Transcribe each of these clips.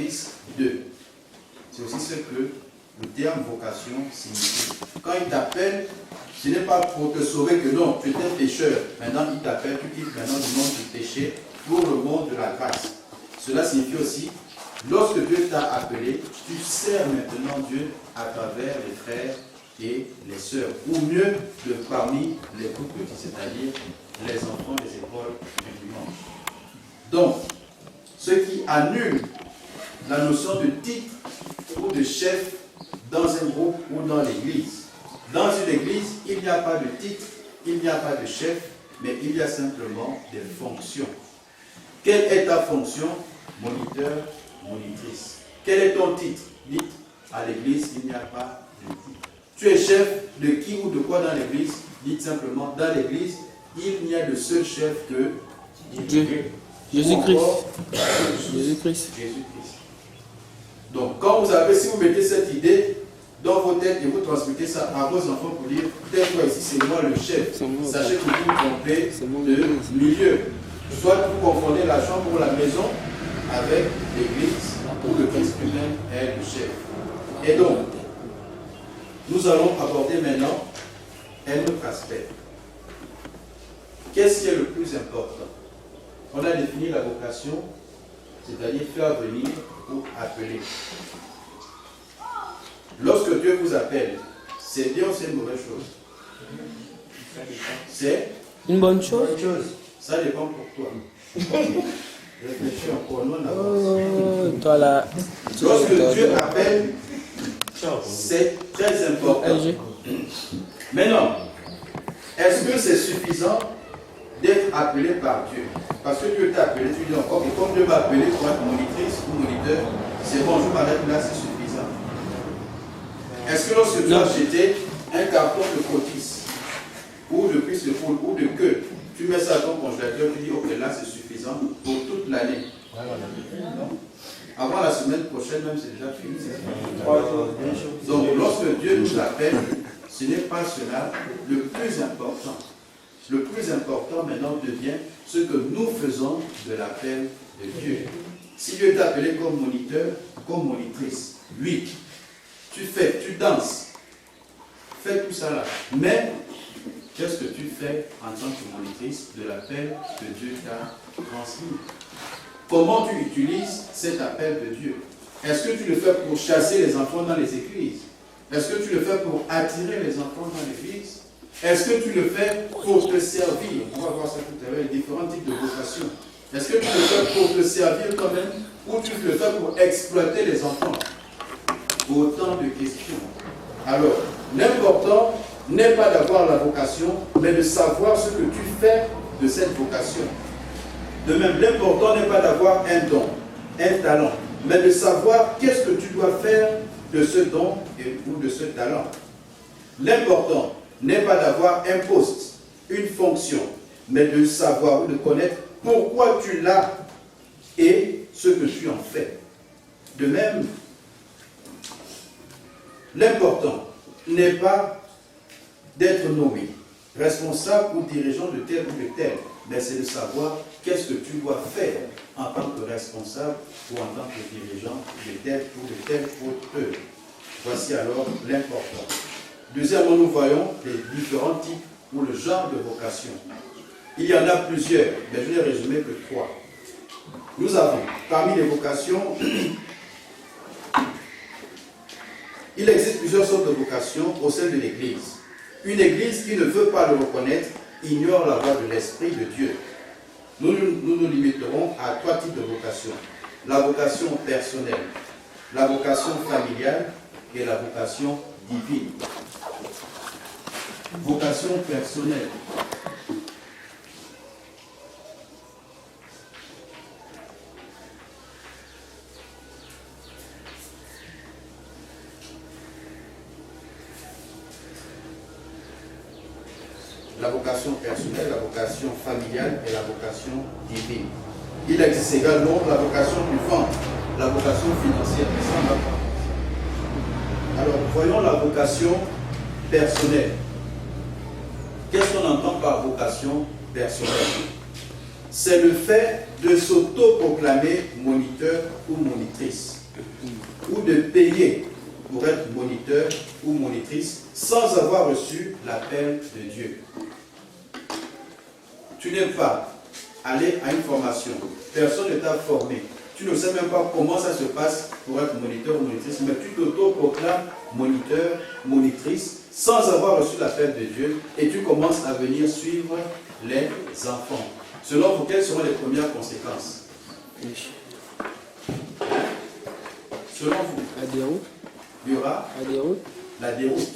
Fils d'eux. C'est aussi ce que le terme vocation signifie. Quand il t'appelle, ce n'est pas pour te sauver que non, tu étais pécheur. Maintenant, il t'appelle, tu quittes maintenant le monde du péché pour le monde de la grâce. Cela signifie aussi, lorsque Dieu t'a appelé, tu sers maintenant Dieu à travers les frères et les sœurs, ou mieux, de parmi les plus petits, c'est-à-dire les enfants des écoles du dimanche. Donc, ce qui annule la notion de titre ou de chef dans un groupe ou dans l'église. Dans une église, il n'y a pas de titre, il n'y a pas de chef, mais il y a simplement des fonctions. Quelle est ta fonction? Moniteur, monitrice. Quel est ton titre? Dites, à l'église, il n'y a pas de titre. Tu es chef de qui ou de quoi dans l'église? Dites simplement, dans l'église, il n'y a de seul chef que Dieu. Jésus-Christ. Jésus-Christ. Jésus-Christ. Donc, quand vous avez, si vous mettez cette idée dans vos têtes et vous transmettez ça à vos enfants pour dire, tel fois ici, c'est moi le chef. Sachez que vous vous trompez de milieu. Soit vous confondez la chambre ou la maison avec l'église, où le Christ lui-même est le chef. Et donc, nous allons aborder maintenant un autre aspect. Qu'est-ce qui est le plus important? On a défini la vocation, c'est-à-dire faire venir ou appeler. Lorsque Dieu vous appelle, c'est bien ou c'est une mauvaise chose? C'est une bonne chose. Ça dépend pour toi. Réfléchis encore, non avance. Toi là. Lorsque Dieu appelle, c'est très important. Maintenant, est-ce que c'est suffisant d'être appelé par Dieu? Parce que Dieu t'a appelé, tu dis encore, et comme Dieu m'a appelé pour être monitrice ou moniteur, c'est bon, je m'arrête là, c'est suffisant. Est-ce que lorsque tu as acheté un carton de cotis, ou de cuisse de poule, ou de queue, tu mets ça dans ton congélateur, tu dis, ok, là c'est suffisant pour toute l'année. Non. Avant la semaine prochaine, même c'est déjà fini. Donc, lorsque Dieu nous appelle, ce n'est pas cela le plus important. Le plus important maintenant devient ce que nous faisons de l'appel de Dieu. Si Dieu t'a appelé comme moniteur, comme monitrice, oui, tu fais, tu danses, fais tout ça là. Mais qu'est-ce que tu fais en tant que monitrice de l'appel que Dieu t'a transmis? Comment tu utilises cet appel de Dieu? Est-ce que tu le fais pour chasser les enfants dans les églises? Est-ce que tu le fais pour attirer les enfants dans l'église? Est-ce que tu le fais pour te servir? On va voir ça tout à l'heure, différents types de vocations. Est-ce que tu le fais pour te servir quand même ou tu le fais pour exploiter les enfants? Autant de questions. Alors, l'important n'est pas d'avoir la vocation, mais de savoir ce que tu fais de cette vocation. De même, l'important n'est pas d'avoir un don, un talent, mais de savoir qu'est-ce que tu dois faire de ce don ou de ce talent. L'important n'est pas d'avoir un poste, une fonction, mais de savoir ou de connaître pourquoi tu l'as et ce que tu en fais. De même, l'important n'est pas d'être nommé responsable ou dirigeant de tel ou de tel, mais c'est de savoir qu'est-ce que tu dois faire en tant que responsable ou en tant que dirigeant de tel ou de tel autre œuvre. Voici alors l'important. Deuxièmement, nous voyons les différents types ou le genre de vocation. Il y en a plusieurs, mais je n'ai résumé que 3. Nous avons, parmi les vocations, il existe plusieurs sortes de vocations au sein de l'Église. Une Église qui ne veut pas le reconnaître ignore la voix de l'Esprit de Dieu. Nous nous limiterons à 3 types de vocations. La vocation personnelle, la vocation familiale et la vocation divine. Vocation personnelle. La vocation personnelle, la vocation familiale et la vocation divine. Il existe également la vocation du ventre, la vocation financière. Alors, voyons la vocation personnelle. Qu'est-ce qu'on entend par vocation personnelle? C'est le fait de s'auto-proclamer moniteur ou monitrice, ou de payer pour être moniteur ou monitrice sans avoir reçu l'appel de Dieu. Tu n'es pas allé à une formation, personne ne t'a formé, tu ne sais même pas comment ça se passe pour être moniteur ou monitrice, mais tu t'auto-proclames moniteur, monitrice sans avoir reçu l'appel de Dieu et tu commences à venir suivre les enfants. Selon vous, quelles seront les premières conséquences? Selon vous, la déroute. Il y aura la déroute. La déroute.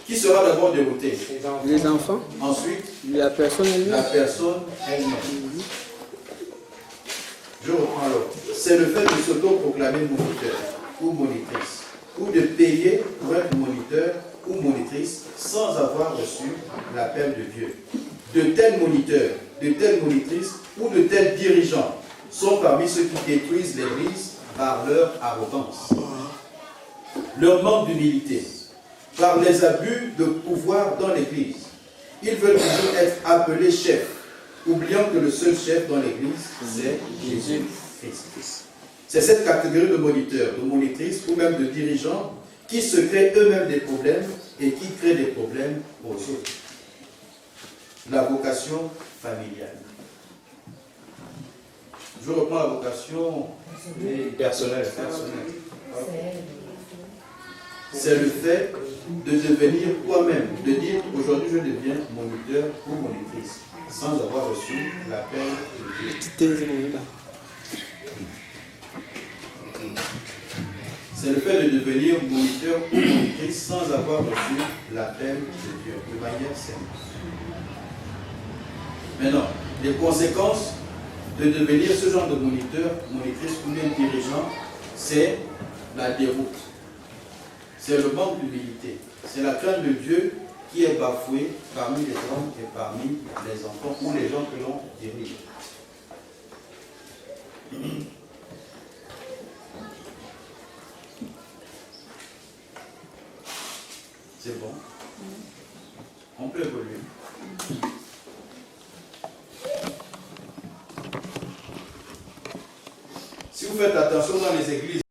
Qui sera d'abord dérouté? Les enfants. Ensuite, la personne elle-même. La personne elle-même. Je reprends alors. C'est le fait de s'auto-proclamer moniteur ou monitrice, ou de payer pour être moniteur ou monitrice sans avoir reçu l'appel de Dieu. De tels moniteurs, de telles monitrices ou de tels dirigeants sont parmi ceux qui détruisent l'Église par leur arrogance, leur manque d'humilité, par les abus de pouvoir dans l'Église. Ils veulent toujours être appelés chefs, oubliant que le seul chef dans l'Église, c'est Jésus-Christ. C'est cette catégorie de moniteurs, de monitrices ou même de dirigeants qui se créent eux-mêmes des problèmes et qui créent des problèmes aux autres. La vocation familiale. Je reprends la vocation personnelle. C'est le fait de devenir toi-même, de dire aujourd'hui je deviens moniteur ou monitrice, sans avoir reçu l'appel de Dieu. C'est le fait de devenir moniteur ou monitrice sans avoir reçu l'appel de Dieu, de manière simple. Maintenant, les conséquences de devenir ce genre de moniteur, monitrice ou même dirigeant, c'est la déroute. C'est le manque d'humilité. C'est la crainte de Dieu qui est bafouée parmi les hommes et parmi les enfants ou les gens que l'on dirige. C'est bon. On peut évoluer. Si vous faites attention dans les églises,